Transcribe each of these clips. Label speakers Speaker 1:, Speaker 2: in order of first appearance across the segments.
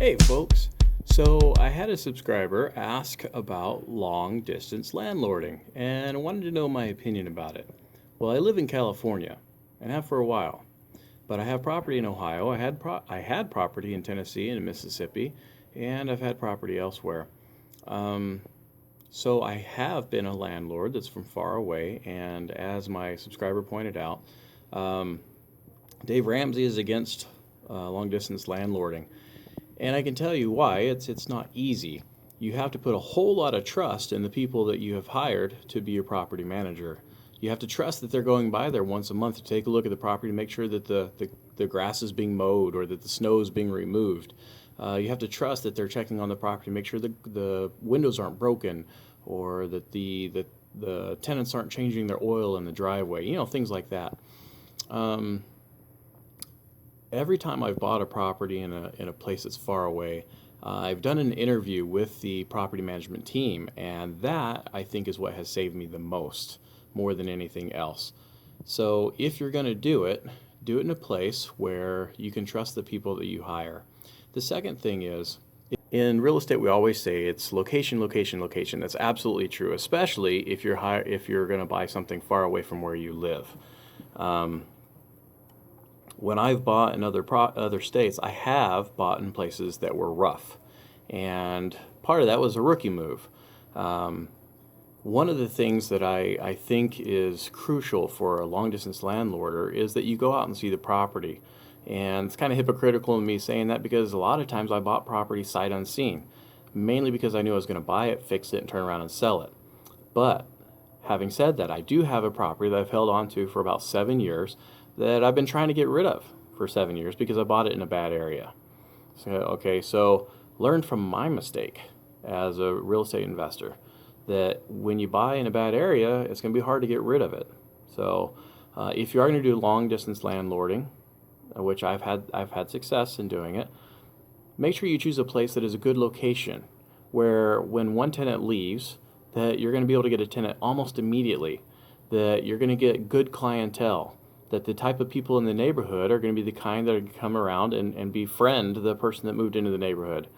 Speaker 1: Hey folks, so I had a subscriber ask about long distance landlording and wanted to know my opinion about it. Well, I live in California and have for a while, but I have property in Ohio. I had property in Tennessee and Mississippi, and I've had property elsewhere. Um, so I have been a landlord that's from far away, and as my subscriber pointed out, um, Dave Ramsey is against long distance landlording. And I can tell you why. It's not easy. You have to put a whole lot of trust in the people that you have hired to be your property manager. You have to trust that they're going by there once a month to take a look at the property to make sure that the grass is being mowed or that the snow is being removed. You have to trust that they're checking on the property to make sure the windows aren't broken or that the tenants aren't changing their oil in the driveway, things like that. Every time I've bought a property in a place that's far away, I've done an interview with the property management team, and that I think is what has saved me the most, more than anything else. So if you're going to do it in a place where you can trust the people that you hire. The second thing is, in real estate, we always say it's location, location, location. That's absolutely true, especially if you're going to buy something far away from where you live. When I've bought in other states, I have bought in places that were rough, and part of that was a rookie move. One of the things that I think is crucial for a long-distance landlorder is that you go out and see the property. And it's kind of hypocritical in me saying that because a lot of times I bought property sight unseen, mainly because I knew I was going to buy it, fix it, and turn around and sell it. But having said that, I do have a property that I've held on to for about 7 years that I've been trying to get rid of for 7 years because I bought it in a bad area. So learn from my mistake as a real estate investor that when you buy in a bad area, it's going to be hard to get rid of it. So if you are going to do long distance landlording, which I've had success in doing it, make sure you choose a place that is a good location where when one tenant leaves, that you're going to be able to get a tenant almost immediately, that you're going to get good clientele, that the type of people in the neighborhood are going to be the kind that are going to come around and befriend the person that moved into the neighborhood,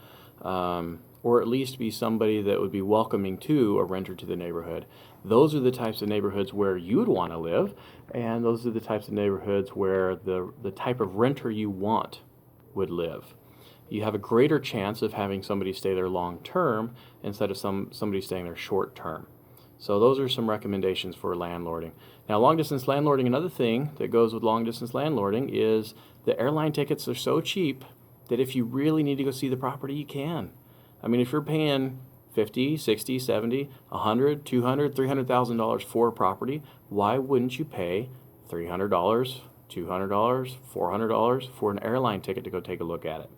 Speaker 1: or at least be somebody that would be welcoming to a renter to the neighborhood. Those are the types of neighborhoods where you'd want to live, and those are the types of neighborhoods where the type of renter you want would live. You have a greater chance of having somebody stay there long term instead of somebody staying there short term. So those are some recommendations for landlording. Now, long distance landlording, another thing that goes with long distance landlording is the airline tickets are so cheap that if you really need to go see the property, you can. I mean, if you're paying $50, $60, $70, $100, $200, $300,000 for a property, why wouldn't you pay $300, $200, $400 for an airline ticket to go take a look at it?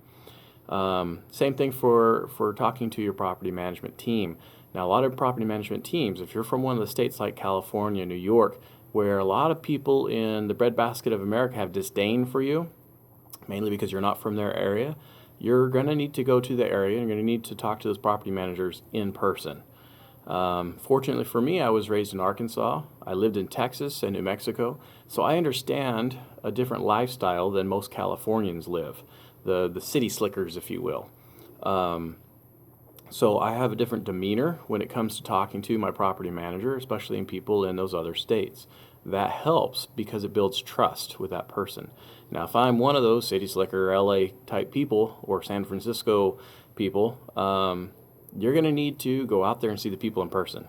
Speaker 1: Same thing for talking to your property management team. Now, a lot of property management teams, if you're from one of the states like California, New York, where a lot of people in the breadbasket of America have disdain for you, mainly because you're not from their area, you're going to need to go to the area and you're going to need to talk to those property managers in person. Fortunately for me, I was raised in Arkansas. I lived in Texas and New Mexico, so I understand a different lifestyle than most Californians live, the city slickers, if you will. So I have a different demeanor when it comes to talking to my property manager, especially in people in those other states. That helps because it builds trust with that person. Now, if I'm one of those city slicker LA type people or San Francisco people, you're going to need to go out there and see the people in person.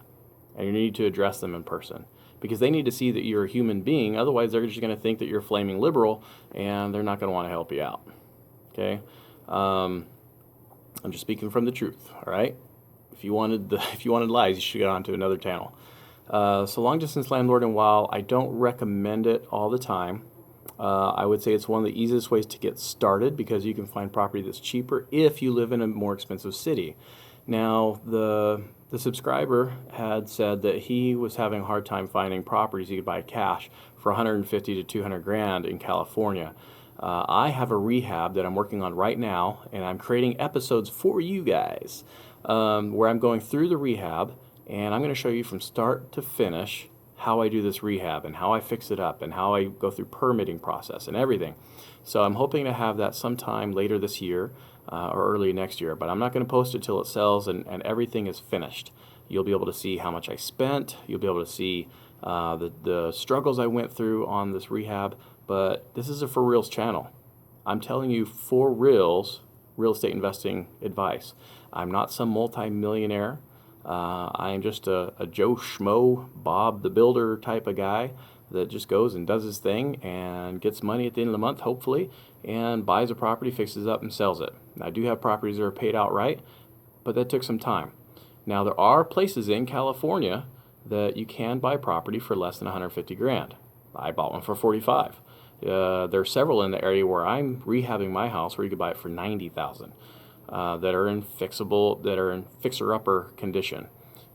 Speaker 1: And you need to address them in person because they need to see that you're a human being. Otherwise, they're just going to think that you're a flaming liberal and they're not going to want to help you out. Okay? I'm just speaking from the truth, all right? If you wanted lies, you should get on to another channel. So long distance landlording, while I don't recommend it all the time, I would say it's one of the easiest ways to get started because you can find property that's cheaper if you live in a more expensive city. Now, the subscriber had said that he was having a hard time finding properties he could buy cash for 150 to 200 grand in California. I have a rehab that I'm working on right now, and I'm creating episodes for you guys where I'm going through the rehab, and I'm going to show you from start to finish how I do this rehab and how I fix it up and how I go through permitting process and everything. So I'm hoping to have that sometime later this year. or early next year. But I'm not going to post it till it sells and everything is finished. You'll be able to see how much I spent. You'll be able to see the struggles I went through on this rehab. But this is a for reals channel. I'm telling you for reals real estate investing advice. I'm not some multi-millionaire. I am just a Joe Schmo, Bob the Builder type of guy that just goes and does his thing and gets money at the end of the month, hopefully, and buys a property, fixes it up, and sells it. Now, I do have properties that are paid outright, but that took some time. Now, there are places in California that you can buy property for less than 150 grand. I bought one for 45. There are several in the area where I'm rehabbing my house where you could buy it for 90,000 that are in fixer-upper condition.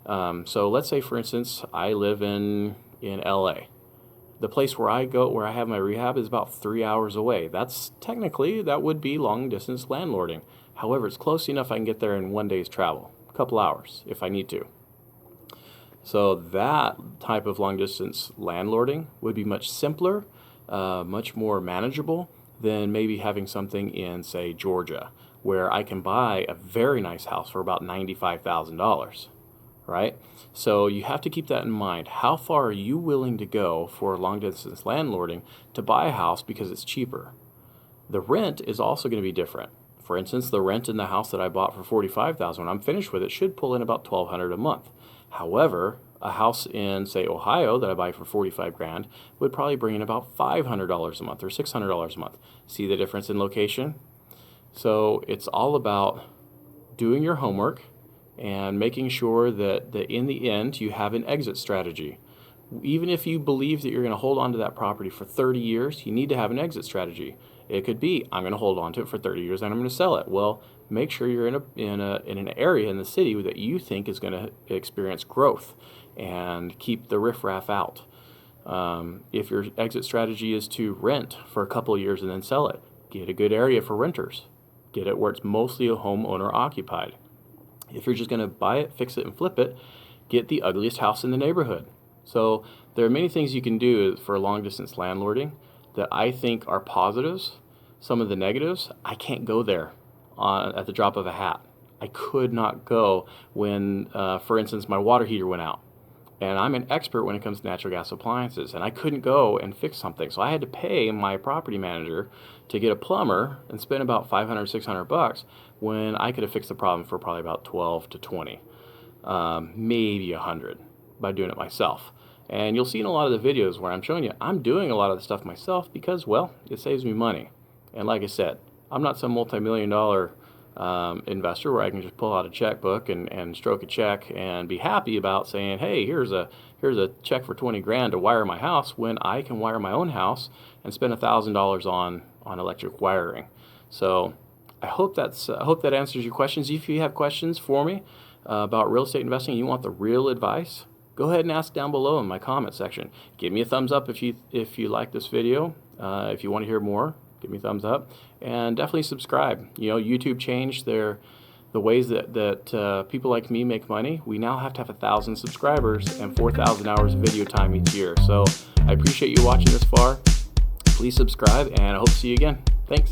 Speaker 1: So let's say, for instance, I live in LA. The place where I have my rehab is about 3 hours away. That would be long distance landlording. However, it's close enough I can get there in 1 day's travel, a couple hours if I need to. So that type of long distance landlording would be much simpler, much more manageable than maybe having something in, say, Georgia, where I can buy a very nice house for about $95,000. Right? So you have to keep that in mind. How far are you willing to go for long distance landlording to buy a house because it's cheaper? The rent is also going to be different. For instance, the rent in the house that I bought for $45,000, when I'm finished with it, should pull in about $1,200 a month. However, a house in, say, Ohio that I buy for 45 grand would probably bring in about $500 a month or $600 a month. See the difference in location? So it's all about doing your homework and making sure that in the end you have an exit strategy. Even if you believe that you're going to hold on to that property for 30 years, you need to have an exit strategy. It could be, I'm going to hold on to it for 30 years and I'm going to sell it. Well, make sure you're in an area in the city that you think is going to experience growth and keep the riffraff out. If your exit strategy is to rent for a couple of years and then sell it, get a good area for renters. Get it where it's mostly a homeowner occupied. If you're just going to buy it, fix it, and flip it, get the ugliest house in the neighborhood. So there are many things you can do for long distance landlording that I think are positives. Some of the negatives, I can't go there at the drop of a hat. I could not go when, for instance, my water heater went out. And I'm an expert when it comes to natural gas appliances, and I couldn't go and fix something. So I had to pay my property manager to get a plumber and spend about $500, $600 when I could have fixed the problem for probably about 12 to 20, maybe 100 by doing it myself. And you'll see in a lot of the videos where I'm showing you, I'm doing a lot of the stuff myself because, well, it saves me money. And like I said, I'm not some multi-million-dollar investor where I can just pull out a checkbook and stroke a check and be happy about saying, hey, here's a check for 20 grand to wire my house, when I can wire my own house and spend $1,000 on electric wiring. So I hope that answers your questions. If you have questions for me about real estate investing and you want the real advice, go ahead and ask down below in my comment section. Give me a thumbs up if you like this video. If you want to hear more, give me a thumbs up, and definitely subscribe. You know, YouTube changed the ways that people like me make money. We now have to have 1,000 subscribers and 4,000 hours of video time each year. So I appreciate you watching this far. Please subscribe, and I hope to see you again. Thanks.